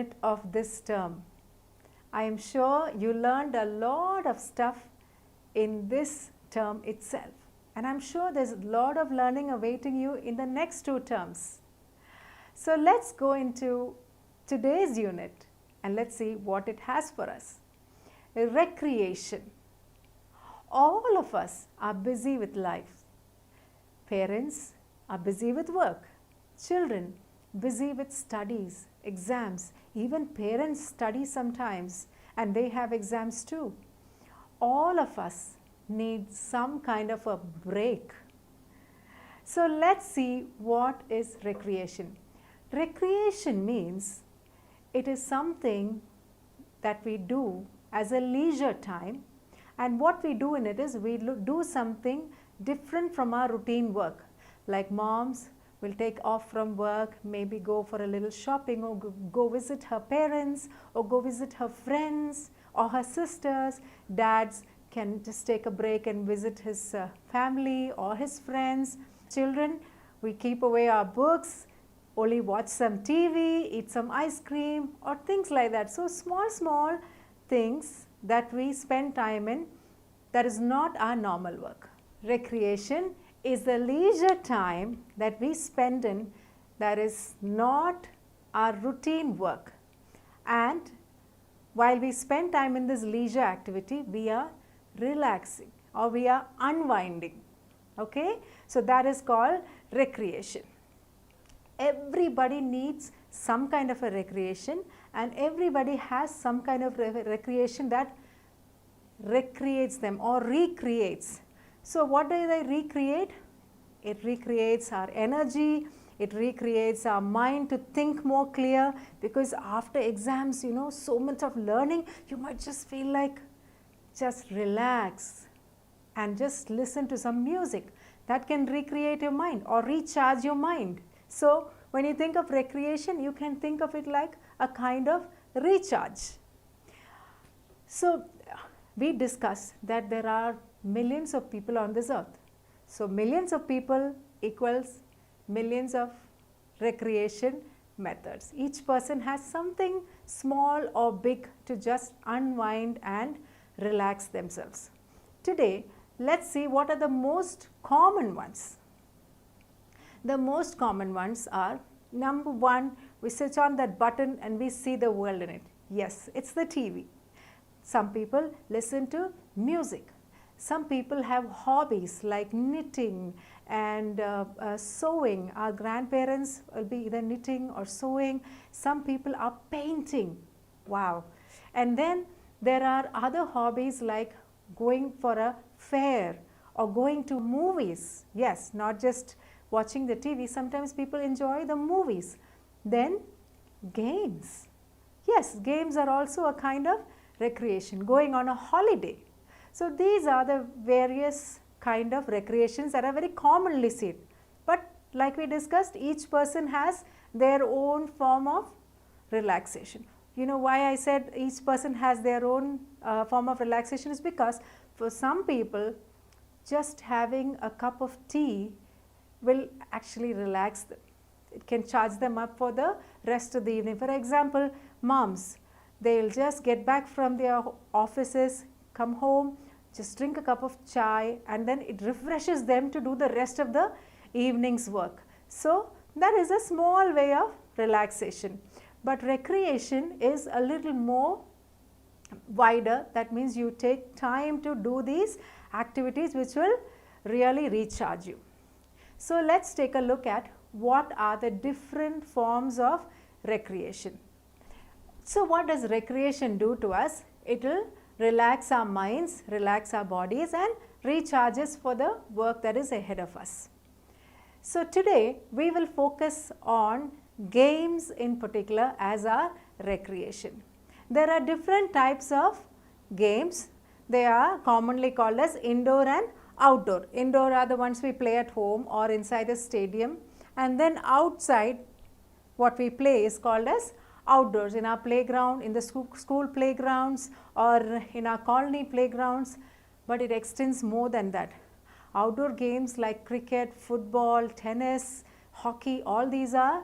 unit of this term. I am sure you learned a lot of stuff in this term itself, and I'm sure there's a lot of learning awaiting you in the next 2 terms. So let's go into today's unit and let's see what it has for us. Recreation. All of us are busy with life. Parents are busy with work. Children busy with studies, exams. Even parents study sometimes and they have exams too. All of us need some kind of a break. So let's see what is recreation. Recreation means it is something that we do as a leisure time, and what we do in it is we do something different from our routine work. Like moms will take off from work, maybe go for a little shopping or go visit her parents or go visit her friends or her sisters. Dads can just take a break and visit his family or his friends. Children, we keep away our books, only watch some TV, eat some ice cream or things like that. So small things that we spend time in, that is not our normal work. Recreation is the leisure time that we spend in that is not our routine work. And while we spend time in this leisure activity, we are relaxing or we are unwinding. Okay? So that is called recreation. Everybody needs some kind of a recreation, and everybody has some kind of recreation that recreates them or recreates. So what do they recreate? It recreates our energy, it recreates our mind to think more clear, because after exams, you know, so much of learning, you might just feel like just relax and just listen to some music. That can recreate your mind or recharge your mind. So when you think of recreation, you can think of it like a kind of recharge. So we discussed that there are millions of people on this earth. So millions of people equals millions of recreation methods. Each person has something small or big to just unwind and relax themselves. Today, let's see what are the most common ones. The most common ones are, number 1, we switch on that button and we see the world in it. Yes, it's the TV. Some people listen to music. Some people have hobbies like knitting and sewing. Our grandparents will be either knitting or sewing. Some people are painting. Wow. And then there are other hobbies like going for a fair or going to movies. Yes, not just watching the TV. Sometimes people enjoy the movies. Then games. Yes, games are also a kind of recreation. Going on a holiday. So these are the various kind of recreations that are very commonly seen. But like we discussed, each person has their own form of relaxation. You know why I said each person has their own form of relaxation is because for some people, just having a cup of tea will actually relax them. It can charge them up for the rest of the evening. For example, moms, they'll just get back from their offices, come home, just drink a cup of chai, and then it refreshes them to do the rest of the evening's work. So that is a small way of relaxation. But recreation is a little more wider. That means you take time to do these activities which will really recharge you. So let's take a look at what are the different forms of recreation. So what does recreation do to us? It will relax our minds, relax our bodies, and recharge us for the work that is ahead of us. So today we will focus on games in particular as our recreation. There are different types of games. They are commonly called as indoor and outdoor. Indoor are the ones we play at home or inside a stadium, and then outside what we play is called as outdoors, in our playground, in the school playgrounds or in our colony playgrounds, but it extends more than that. Outdoor games like cricket, football, tennis, hockey, all these are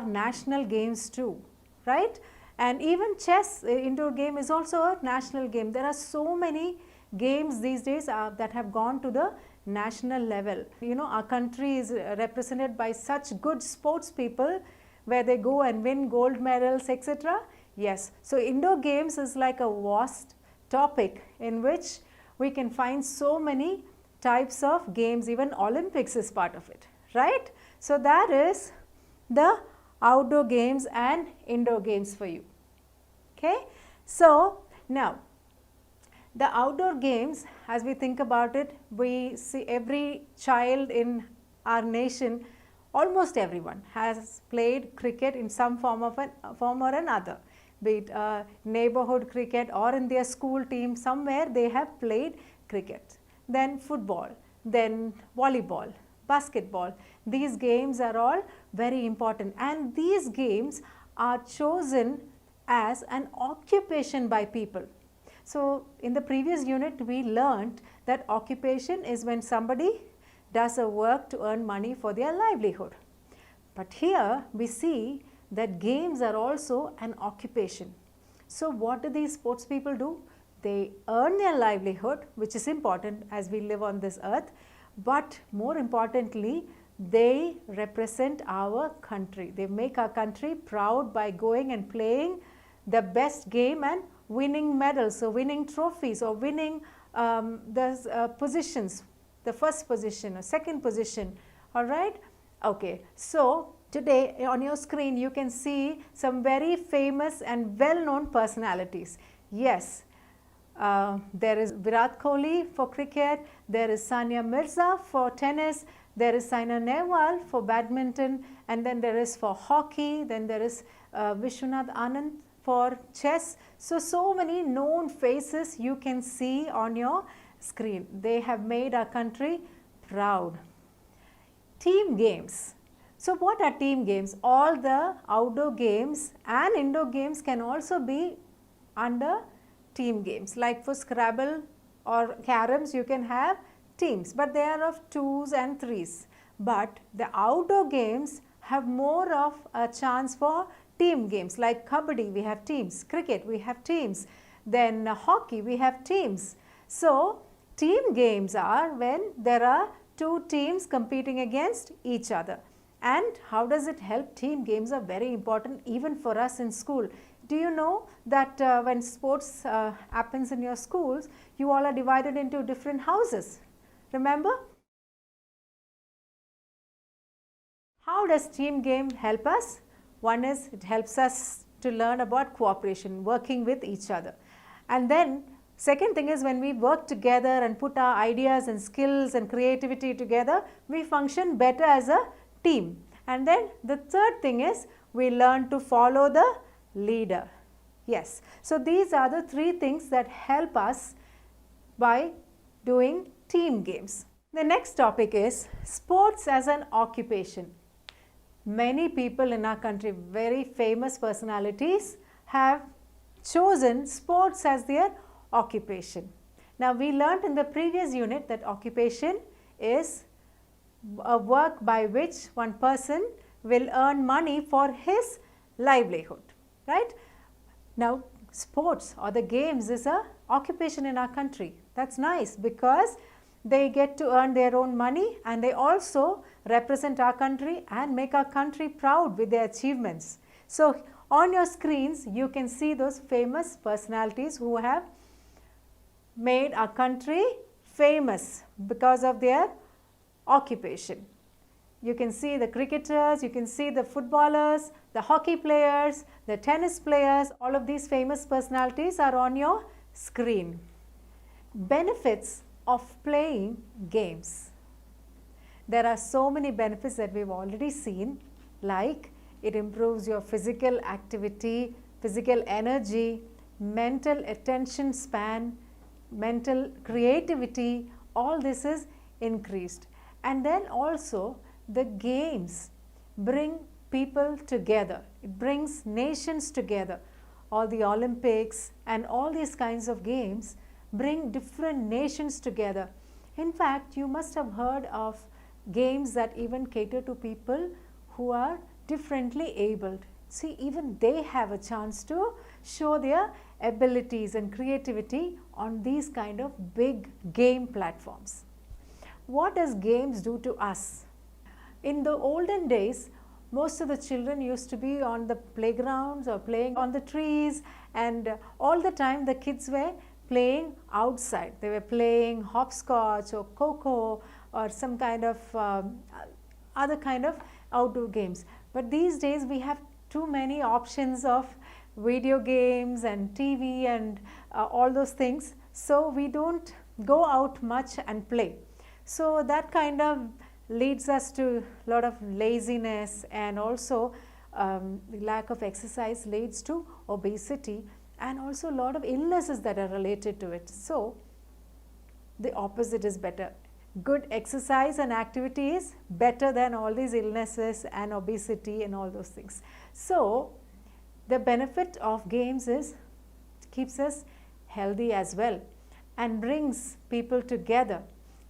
national games too, right? And even chess, indoor game, is also a national game. There are so many games these days that have gone to the national level. You know, our country is represented by such good sports people where they go and win gold medals, etc. Yes, so indoor games is like a vast topic in which we can find so many types of games. Even Olympics is part of it, right? So that is the outdoor games and indoor games for you. Okay, so now the outdoor games, as we think about it, we see every child in our nation, almost everyone has played cricket in some form or another, be it neighborhood cricket or in their school team, somewhere they have played cricket. Then football, then volleyball, basketball. These games are all very important, and these games are chosen as an occupation by people. So in the previous unit we learnt that occupation is when somebody does a work to earn money for their livelihood. But here we see that games are also an occupation. So what do these sports people do? They earn their livelihood, which is important as we live on this earth, but more importantly, they represent our country. They make our country proud by going and playing the best game and winning medals or winning trophies or winning the positions, the first position or second position, all right? Okay, so today on your screen you can see some very famous and well-known personalities. Yes, there is Virat Kohli for cricket, there is Sania Mirza for tennis, there is Saina Nehwal for badminton, and then there is for hockey, then there is Vishwanath Anand for chess. So many known faces you can see on your screen. They have made our country proud. Team games. So what are team games? All the outdoor games and indoor games can also be under team games. Like for Scrabble or caroms, you can have teams, but they are of 2s and 3s. But the outdoor games have more of a chance for team games. Like kabaddi, we have teams. Cricket, we have teams. Then hockey, we have teams. So team games are when there are two teams competing against each other. And how does it help? Team games are very important even for us in school. Do you know that when sports happens in your schools, you all are divided into different houses? Remember? How does team game help us? One is it helps us to learn about cooperation, working with each other. And then second thing is when we work together and put our ideas and skills and creativity together, we function better as a team. And then the third thing is we learn to follow the leader. Yes. So these are the three things that help us by doing team games. The next topic is sports as an occupation. Many people in our country, very famous personalities, have chosen sports as their occupation. Now we learnt in the previous unit that occupation is a work by which one person will earn money for his livelihood, right? Now sports or the games is a occupation in our country. That's nice because they get to earn their own money and they also represent our country and make our country proud with their achievements. So on your screens you can see those famous personalities who have made our country famous because of their occupation. You can see the cricketers, you can see the footballers, the hockey players, the tennis players, all of these famous personalities are on your screen. Benefits of playing games. There are so many benefits that we've already seen, like it improves your physical activity, physical energy, mental attention span, mental creativity, all this is increased. And then also the games bring people together. It brings nations together. All the Olympics and all these kinds of games bring different nations together. In fact, you must have heard of games that even cater to people who are differently abled. See, even they have a chance to show their abilities and creativity on these kind of big game platforms. What does games do to us? In the olden days, most of the children used to be on the playgrounds or playing on the trees, and all the time the kids were playing outside. They were playing hopscotch or coco or some kind of other kind of outdoor games. But these days we have too many options of video games and TV and all those things, so we don't go out much and play. So that kind of leads us to a lot of laziness, and also the lack of exercise leads to obesity and also a lot of illnesses that are related to it. So the opposite is better. Good exercise and activity is better than all these illnesses and obesity and all those things. So the benefit of games is it keeps us healthy as well and brings people together,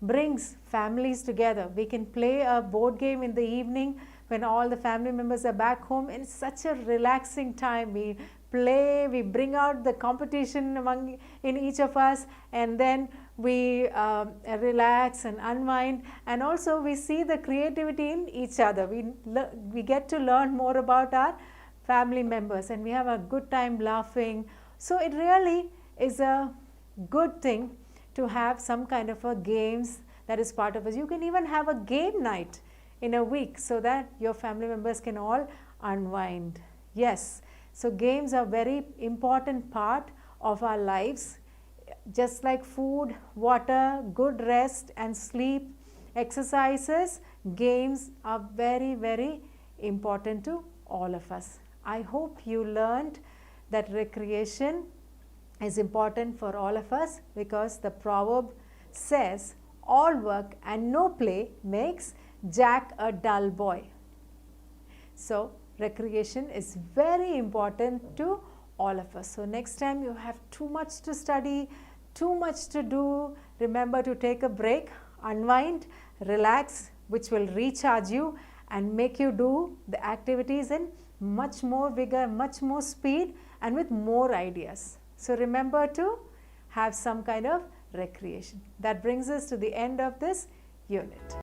brings families together. We can play a board game in the evening when all the family members are back home, and it's such a relaxing time. We play, we bring out the competition in each of us, and then we relax and unwind, and also we see the creativity in each other. We get to learn more about our family members, and we have a good time laughing. So it really is a good thing to have some kind of a games that is part of us. You can even have a game night in a week so that your family members can all unwind. Yes, so games are very important part of our lives. Just like food, water, good rest and sleep, exercises, games are very, very important to all of us. I hope you learned that recreation is important for all of us, because the proverb says, all work and no play makes Jack a dull boy. So recreation is very important to all of us. So next time you have too much to study, too much to do, remember to take a break, unwind, relax, which will recharge you and make you do the activities in much more vigor, much more speed, and with more ideas. So remember to have some kind of recreation. That brings us to the end of this unit.